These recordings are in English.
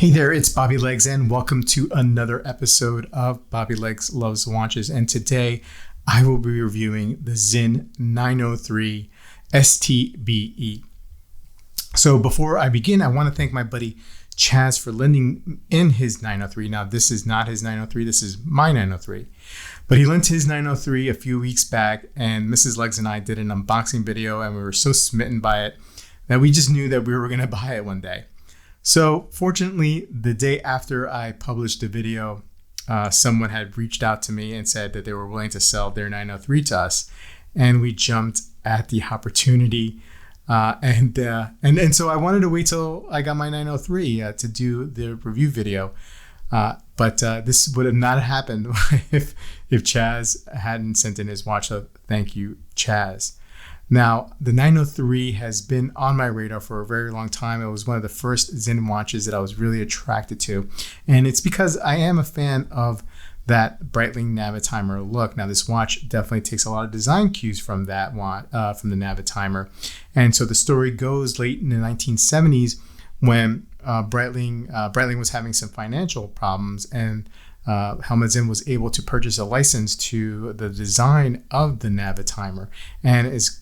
Hey there, it's Bobby Legs and welcome to another episode of Bobby Legs Loves Watches. And today I will be reviewing the Sinn 903 STBE. So before I begin, I want to thank my buddy Chaz for lending in his 903. Now this is not his 903, this is my 903. But he lent his 903 a few weeks back and Mrs. Legs and I did an unboxing video and we were so smitten by it that we just knew that we were going to buy it one day. So fortunately, the day after I published the video, someone had reached out to me and said that they were willing to sell their 903 to us, and we jumped at the opportunity. And so I wanted to wait till I got my 903 to do the review video, but this would have not happened if Chaz hadn't sent in his watch. So thank you, Chaz. Now, the 903 has been on my radar for a very long time. It was one of the first Sinn watches that I was really attracted to. And it's because I am a fan of that Breitling Navitimer look. Now, this watch definitely takes a lot of design cues from that one, from the Navitimer. And so the story goes late in the 1970s when Breitling was having some financial problems, and Helmut Sinn was able to purchase a license to the design of the Navitimer, and is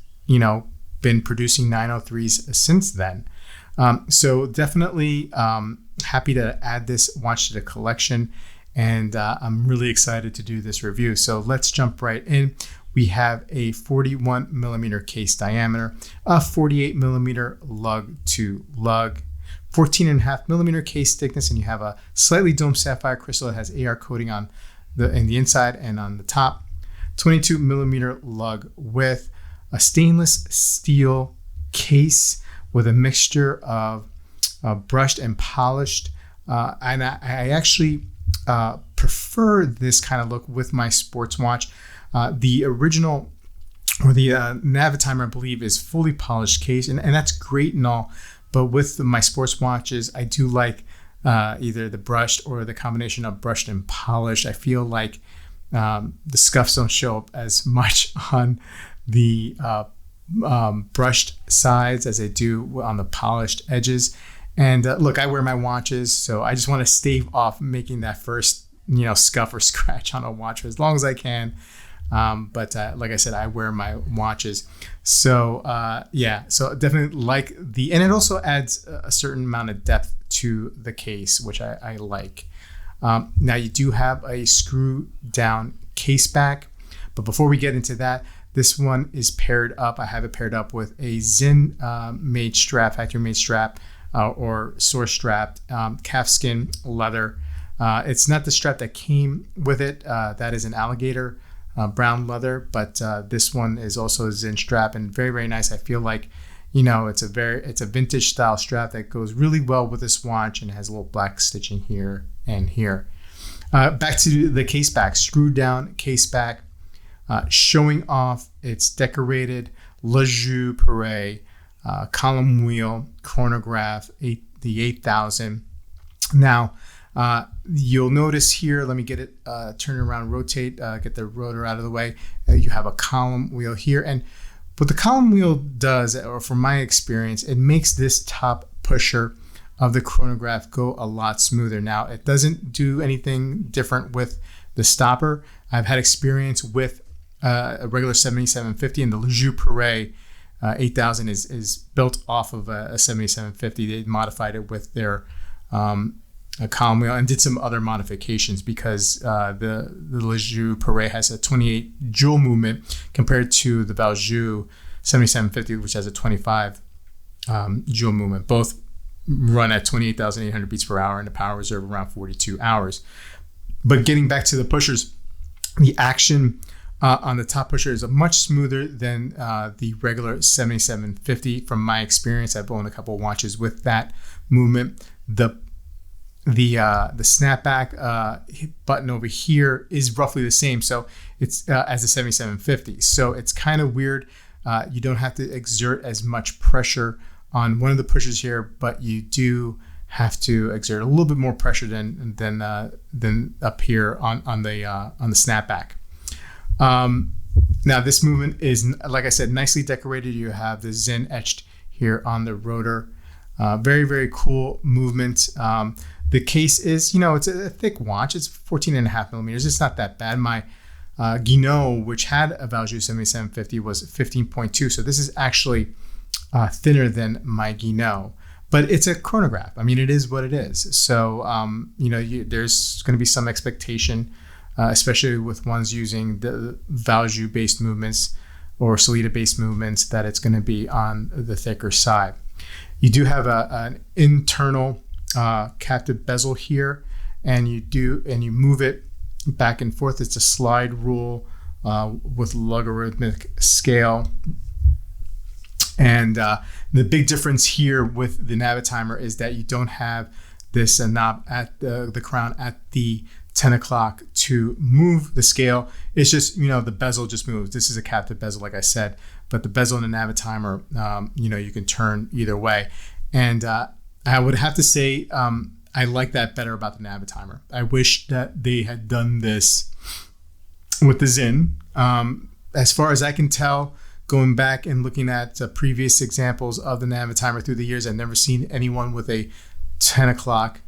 been producing 903s since then. So definitely happy to add this watch to the collection, and I'm really excited to do this review. So let's jump right in. We have a 41 millimeter case diameter, a 48 millimeter lug to lug, 14.5 millimeter case thickness, and you have a slightly domed sapphire crystal that has AR coating on in the inside and on the top, 22 millimeter lug width, a stainless steel case with a mixture of brushed and polished. And I actually prefer this kind of look with my sports watch. The original, or the Navitimer, I believe, is fully polished case, and that's great and all. But with my sports watches, I do like either the brushed or the combination of brushed and polished. I feel like the scuffs don't show up as much on the brushed sides as they do on the polished edges. And look, I wear my watches, so I just want to stave off making that first scuff or scratch on a watch for as long as I can. But like I said, I wear my watches, so so definitely like and it also adds a certain amount of depth to the case, which I like. Now you do have a screw down case back, but before we get into that, this one is paired up. I have it paired up with a Sinn made strap, factory made strap, or source strapped calfskin leather. It's not the strap that came with it. That is an alligator brown leather, but this one is also a Sinn strap, and very, very nice. I feel like it's a vintage style strap that goes really well with this watch, and has a little black stitching here and here. Back to the case back, screwed down case back. Showing off its decorated Le Jeu Paré column wheel chronograph, the 8000. Now, you'll notice here, let me get it, turn it around, rotate, get the rotor out of the way. You have a column wheel here. And what the column wheel does, or from my experience, it makes this top pusher of the chronograph go a lot smoother. Now, it doesn't do anything different with the stopper. I've had experience with a regular 7750, and the Le Jeu Paré 8000 is built off of a 7750. They modified it with their column wheel and did some other modifications because the Le Jeu Paré has a 28 joule movement compared to the Bezel 7750, which has a 25 joule movement. Both run at 28,800 beats per hour and a power reserve around 42 hours. But getting back to the pushers, the action on the top pusher is much smoother than the regular 7750. From my experience, I've owned a couple of watches with that movement. The snapback button over here is roughly the same, so it's as the 7750. So it's kind of weird. You don't have to exert as much pressure on one of the pushers here, but you do have to exert a little bit more pressure than up here on the snapback. Now this movement is, like I said, nicely decorated. You have the Sinn etched here on the rotor. Very, very cool movement. The case is, it's a thick watch. It's 14.5 millimeters. It's not that bad. My Guinot, which had a Valjoux 7750, was 15.2. So this is actually thinner than my Guinot. But it's a chronograph. I mean, it is what it is. So, there's going to be some expectation, especially with ones using the Valjoux-based movements or Sellita-based movements, that it's going to be on the thicker side. You do have an internal captive bezel here, and you move it back and forth. It's a slide rule with logarithmic scale. And the big difference here with the Navitimer is that you don't have this knob at the crown at the 10 o'clock to move the scale. It's just, the bezel just moves. This is a captive bezel, like I said, but the bezel in the Navitimer, you can turn either way. And I would have to say I like that better about the Navitimer. I wish that they had done this with the Sinn. As far as I can tell, going back and looking at previous examples of the Navitimer through the years, I've never seen anyone with a 10 o'clock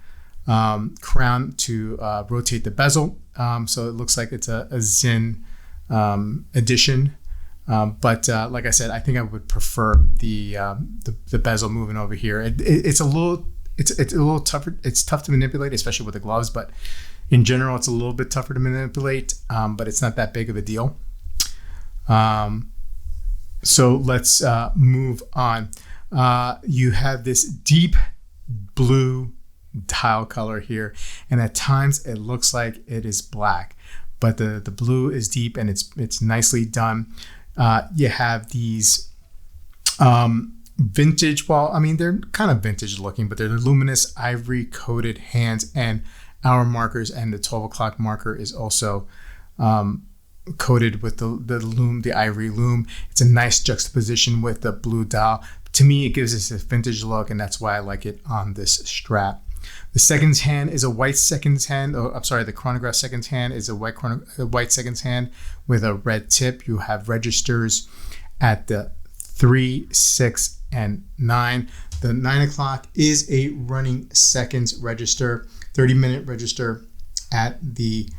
crown to rotate the bezel. So it looks like it's a Sinn edition. But like I said, I think I would prefer the bezel moving over here. It's a little tougher. It's tough to manipulate, especially with the gloves. But in general, it's a little bit tougher to manipulate. But it's not that big of a deal. So let's move on. You have this deep blue dial color here, and at times it looks like it is black, but the blue is deep and it's nicely done. You have these vintage, they're kind of vintage looking, but they're luminous ivory coated hands and hour markers, and the 12 o'clock marker is also coated with the loom, the ivory loom. It's a nice juxtaposition with the blue dial. To me, it gives us a vintage look, and that's why I like it on this strap. The seconds hand is a white seconds hand. The chronograph seconds hand is a white seconds hand with a red tip. You have registers at the 3, 6, and 9. The 9 o'clock is a running seconds register, 30-minute register at the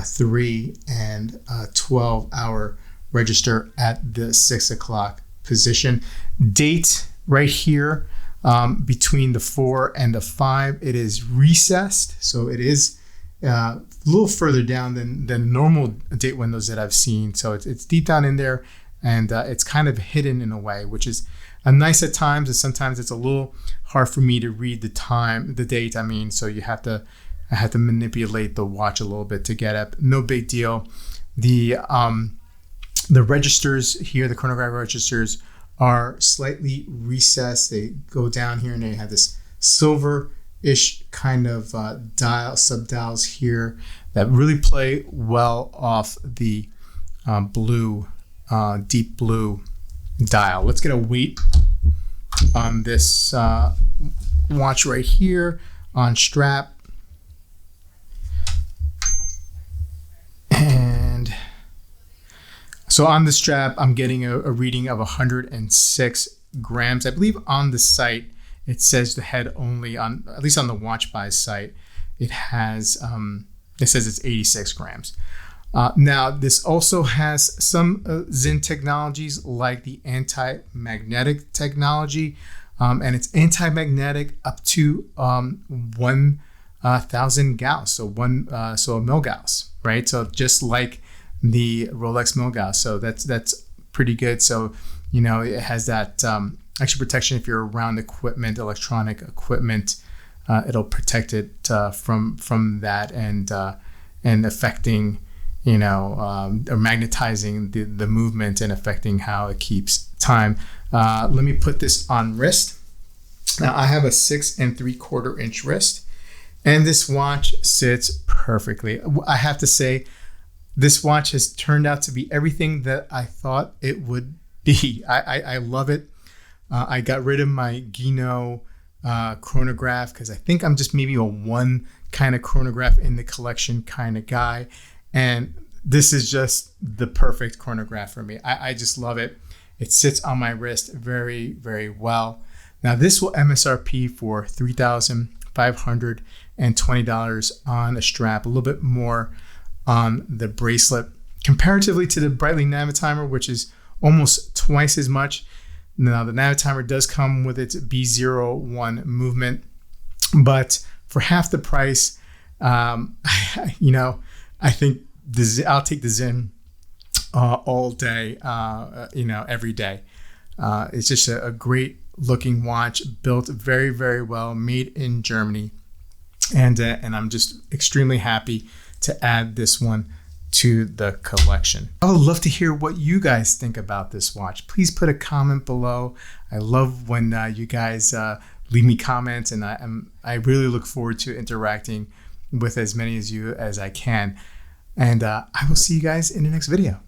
3 and 12-hour register at the 6 o'clock position. Date right here between the 4 and the 5, it is recessed, so it is a little further down than normal date windows that I've seen. So it's deep down in there, and it's kind of hidden in a way, which is nice at times, and sometimes it's a little hard for me to read the date. So I had to manipulate the watch a little bit to get up. No big deal. The registers here, the chronograph registers, are slightly recessed. They go down here, and they have this silver-ish kind of sub-dials here that really play well off the blue, deep blue dial. Let's get a weight on this watch right here on strap. And so on the strap, I'm getting a reading of 106 grams. I believe on the site, it says the head only, at least on the Watch Buys site, it says it's 86 grams. Now, this also has some Sinn technologies like the AntiMagnetic technology, and it's AntiMagnetic up to 1,000 Gauss, so a milligauss, right? So just like the Rolex milligauss, so that's pretty good. So it has that extra protection if you're around equipment, electronic equipment. It'll protect it from that and affecting or magnetizing the movement and affecting how it keeps time. Let me put this on wrist. Now I have a 6 3/4 inch wrist, and this watch sits perfectly. I have to say, this watch has turned out to be everything that I thought it would be. I love it. I got rid of my Guinot chronograph because I think I'm just maybe a one kind of chronograph in the collection kind of guy. And this is just the perfect chronograph for me. I just love it. It sits on my wrist very, very well. Now this will MSRP for $3,520 on a strap, a little bit more on the bracelet comparatively to the Breitling Navitimer, which is almost twice as much. Now the Navitimer does come with its B01 movement, but for half the price, I think I'll take the Sinn all day, every day. It's just a great looking watch, built very, very well, made in Germany, and I'm just extremely happy to add this one to the collection. I would love to hear what you guys think about this watch. Please put a comment below. I love when you guys leave me comments, and I really look forward to interacting with as many of you as I can. And I will see you guys in the next video.